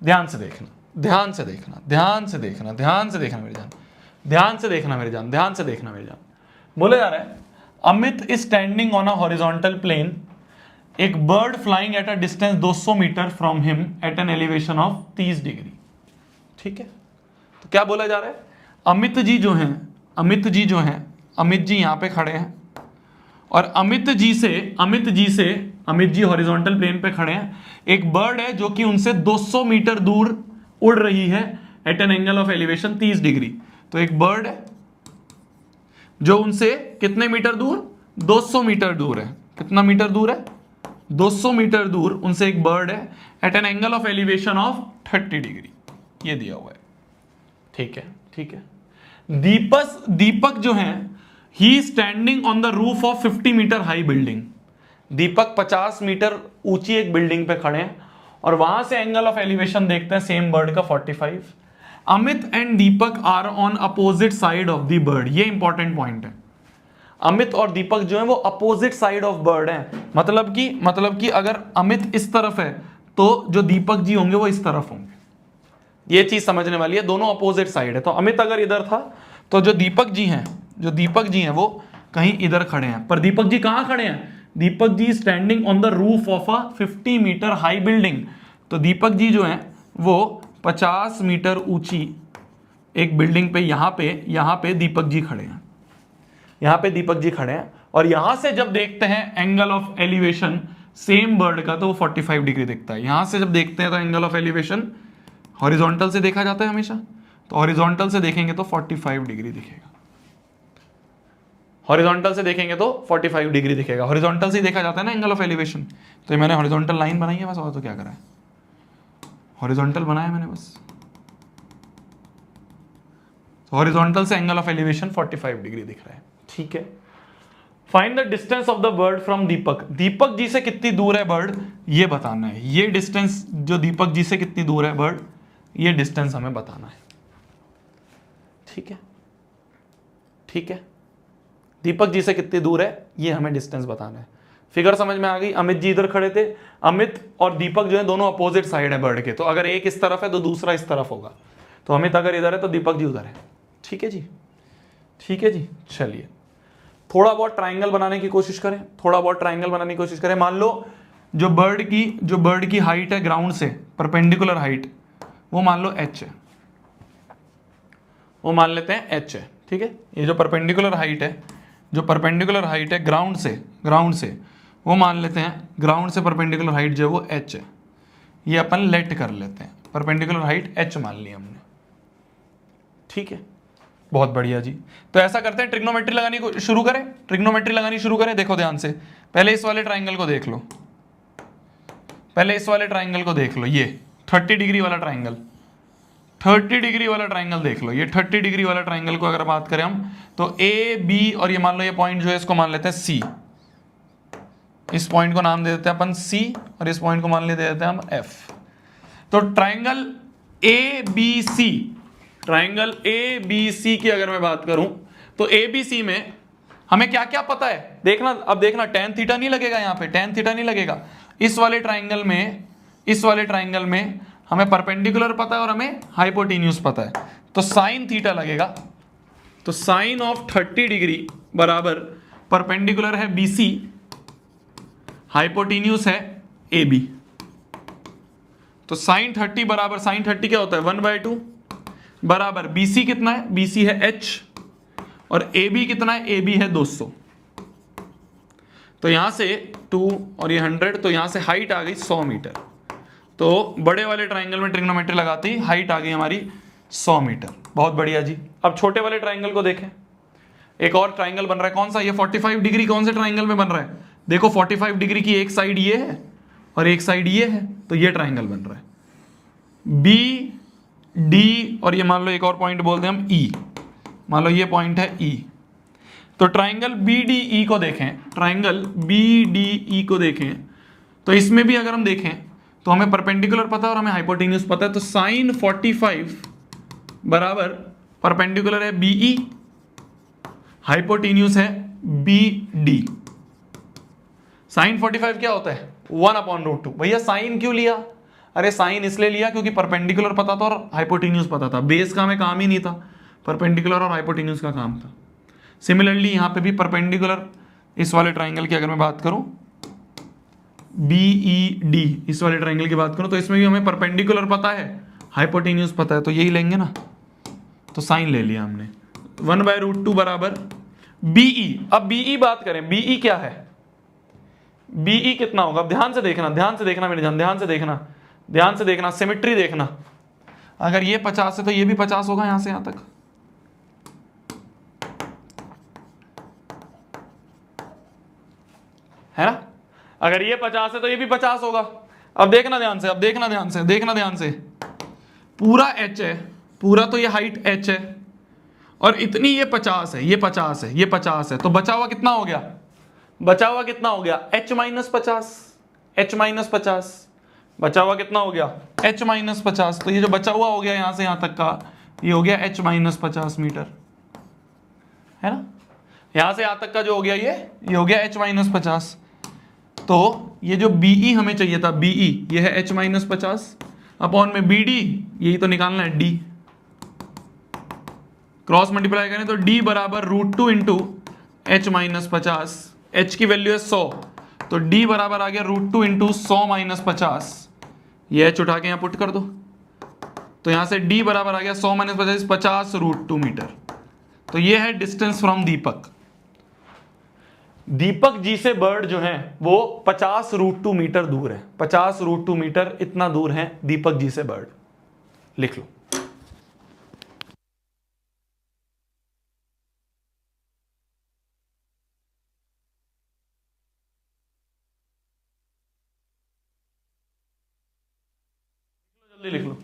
ध्यान से देखना, ध्यान से देखना, ध्यान से देखना, ध्यान से देखना मेरी जान, ध्यान से देखना मेरी जान, ध्यान से देखना मेरी जान। बोले जा रहा है Amit is standing on a horizontal plane, एक bird flying at a distance 200 metre from him at an elevation of 30 degree. ठीक है, तो क्या बोला जा रहा है, अमित जी जो हैं, अमित जी जो हैं, अमित जी यहां पे खड़े हैं और अमित जी हॉरिजॉन्टल प्लेन पे खड़े हैं, एक बर्ड है जो कि उनसे 200 मीटर दूर उड़ रही है at an angle of elevation 30 degree. तो एक बर्ड है जो उनसे कितने मीटर दूर, 200 मीटर दूर है। कितना मीटर दूर है, 200 मीटर दूर उनसे एक बर्ड है at an angle of elevation of 30 degree, ये दिया हुआ है। ठीक है, ठीक है। दीपक जो है, he standing on the roof of 50 metre high building. Deepak 50 metre ऊंची एक बिल्डिंग पे खड़े हैं और वहां से एंगल ऑफ एलिवेशन देखते हैं सेम बर्ड का 45। Amit and Deepak are on opposite side of the bird, ये इंपॉर्टेंट पॉइंट है। अमित और दीपक जो है वो अपोजिट साइड ऑफ बर्ड है, मतलब कि अगर अमित इस तरफ है तो जो दीपक जी होंगे वो इस तरफ होंगे। ये चीज समझने वाली है, दोनों अपोजिट साइड है। तो अमित अगर इधर था तो जो दीपक जी हैं वो कहीं इधर खड़े हैं, पर दीपक जी कहां खड़े हैं, Deepak ji standing on the roof of a 50 metre high building. तो दीपक जी जो हैं वो 50 मीटर ऊंची एक बिल्डिंग पे यहां पे दीपक जी खड़े हैं, यहां पे दीपक जी खड़े हैं और यहां से जब देखते हैं angle of elevation same bird का तो वो 45 डिग्री दिखता है। यहां से जब देखते हैं तो एंगल ऑफ एलिवेशन हॉरिजॉन्टल से देखा जाता है हमेशा, तो हॉरिजॉन्टल से देखेंगे तो 45 डिग्री दिखेगा, हॉरिजॉन्टल से देखेंगे तो 45 डिग्री दिखेगा। हॉरिजॉन्टल से देखा जाता है ना एंगल ऑफ एलिवेशन, तो ये मैंने हॉरिजॉन्टल लाइन बनाई है बस, और तो क्या करा है, हॉरिजॉन्टल बनाया मैंने बस। हॉरिजॉन्टल से एंगल ऑफ एलिवेशन 45 डिग्री दिख रहा है। ठीक है, find the distance of the bird from Deepak. Deepak ji से कितनी दूर है बर्ड, ये बताना है। ये डिस्टेंस जो दीपक जी से कितनी दूर है बर्ड, ये डिस्टेंस हमें बताना है। ठीक है, ठीक है, दीपक जी से कितनी दूर है ये हमें डिस्टेंस बताना है। फिगर समझ में आ गई। अमित जी इधर खड़े थे, अमित और दीपक जो है दोनों अपोजिट साइड है बर्ड के, तो अगर एक इस तरफ है तो दूसरा इस तरफ होगा। तो अमित अगर इधर है तो दीपक जी उधर है। ठीक है जी, ठीक है जी। चलिए थोड़ा बहुत ट्राइंगल बनाने की कोशिश करें, थोड़ा बहुत ट्राइंगल बनाने की कोशिश करें। मान लो जो बर्ड की हाइट है ग्राउंड से, परपेंडिकुलर हाइट, वो मान लो h है, वो मान लेते हैं h है। ठीक है, ये जो परपेंडिकुलर हाइट है ग्राउंड से वो मान लेते हैं, ग्राउंड से परपेंडिकुलर हाइट जो है वो h है। ये अपन लेट कर लेते हैं, परपेंडिकुलर हाइट h मान ली हमने। ठीक है, बहुत बढ़िया जी। तो ऐसा करते हैं, ट्रिग्नोमेट्री लगानी शुरू करें, ट्रिग्नोमेट्री लगानी शुरू करें। देखो ध्यान से, पहले इस वाले ट्राइंगल को देख लो, पहले इस वाले ट्राइंगल को देख लो, ये 30 डिग्री वाला ट्राइंगल, 30 डिग्री वाला ट्राइंगल देख लो। ये 30 डिग्री वाला ट्राइंगल को अगर बात करें हम, तो ए बी और ये मान लो ये पॉइंट जो है इसको मान लेते हैं सी, इस पॉइंट को नाम दे देते हैं अपन सी और इस पॉइंट को मान ले दे देते हैं हम एफ। तो triangle A B C, triangle A B C की अगर मैं बात करूं तो ए बी सी में हमें क्या क्या पता है देखना। अब देखना tan थीटा नहीं लगेगा, यहां पे tan थीटा नहीं लगेगा। इस वाले ट्राइंगल में हमें परपेंडिकुलर पता है और हमें हाइपोटेन्यूज पता है, तो साइन थीटा लगेगा। तो साइन ऑफ 30 डिग्री बराबर परपेंडिकुलर है BC, हाइपोटेन्यूज है AB। तो साइन 30 बराबर, साइन 30 क्या होता है 1/2 बराबर BC कितना है, BC है h और AB कितना है, AB है 200। तो यहां से 2 और ये 100, तो यहां से हाइट आ गई 100 मीटर। तो बड़े वाले ट्राइंगल में ट्रिग्नोमेट्री लगाते ही हाइट आ गई हमारी 100 मीटर। बहुत बढ़िया जी। अब छोटे वाले ट्राइंगल को देखें, एक और ट्राइंगल बन रहा है, कौन सा, ये 45 डिग्री कौन से ट्राइंगल में बन रहा है, देखो 45 डिग्री की एक साइड ये है और एक साइड ये है, तो ये ट्राइंगल बन रहा है बी डी, और ये मान लो एक और पॉइंट बोलते हैं हम ई, मान लो ये पॉइंट है ई। तो ट्राइंगल बी डी ई को देखें, ट्राइंगल बी डी ई को देखें, तो इसमें भी अगर हम देखें तो हमें परपेंडिकुलर पता है और हमें हाइपोटेन्यूज पता है। तो साइन 45 बराबर परपेंडिकुलर है बीई, हाइपोटेन्यूज है बी डी। साइन 45 क्या होता है 1/√2। भैया साइन क्यों लिया, अरे साइन इसलिए लिया क्योंकि परपेंडिकुलर पता था और हाइपोटेन्यूज पता था, बेस का हमें काम ही नहीं था, परपेंडिकुलर और हाइपोटेन्यूज का काम था। सिमिलरली यहां पे भी परपेंडिकुलर इस वाले ट्राइंगल की अगर मैं बात करूं, BED इस वाले ट्राइंगल की बात करूं, तो इसमें भी हमें परपेंडिकुलर पता है, हाइपोटेन्यूज पता है, तो यही लेंगे ना, तो साइन ले लिया हमने। 1/√2 बराबर BE। अब BE बात करें, BE क्या है, BE कितना होगा, ध्यान से देखना, ध्यान से देखना मेरे जान, ध्यान से देखना, ध्यान से देखना, सिमेट्री देखना। अगर ये 50 है तो ये भी 50 होगा यहां से यहां तक, है ना। अगर ये 50 है तो ये भी 50 होगा। अब देखना ध्यान से, अब देखना ध्यान से, देखना ध्यान से, पूरा h है, पूरा तो ये हाइट h है, और इतनी ये 50 है, ये 50 है, ये 50 है, तो बचा हुआ कितना हो गया, बचा हुआ कितना हो गया, h-50, h-50, बचा हुआ कितना हो गया, h-50। तो ये जो बचा हुआ हो गया यहां से यहां तक का, ये हो गया h-50 मीटर, है ना। यहां से यहां तक का जो हो गया ये हो गया h-50। तो ये जो BE हमें चाहिए था, BE ये है h-50 अपॉन में BD, यही तो निकालना है D, क्रॉस मल्टीप्लाई करें तो D बराबर √2 इंटू h-50, h की वैल्यू है 100, तो D बराबर आ गया √2 इंटू 100-50, ये h उठा के यहां पुट कर दो, तो यहां से D बराबर आ गया 100-50, 50 √2 मीटर। तो ये है डिस्टेंस फ्रॉम दीपक। दीपक जी से बर्ड जो है वो 50 √2 मीटर दूर है, 50 √2 मीटर इतना दूर है दीपक जी से बर्ड, लिख लो। जल्दी लिख लो।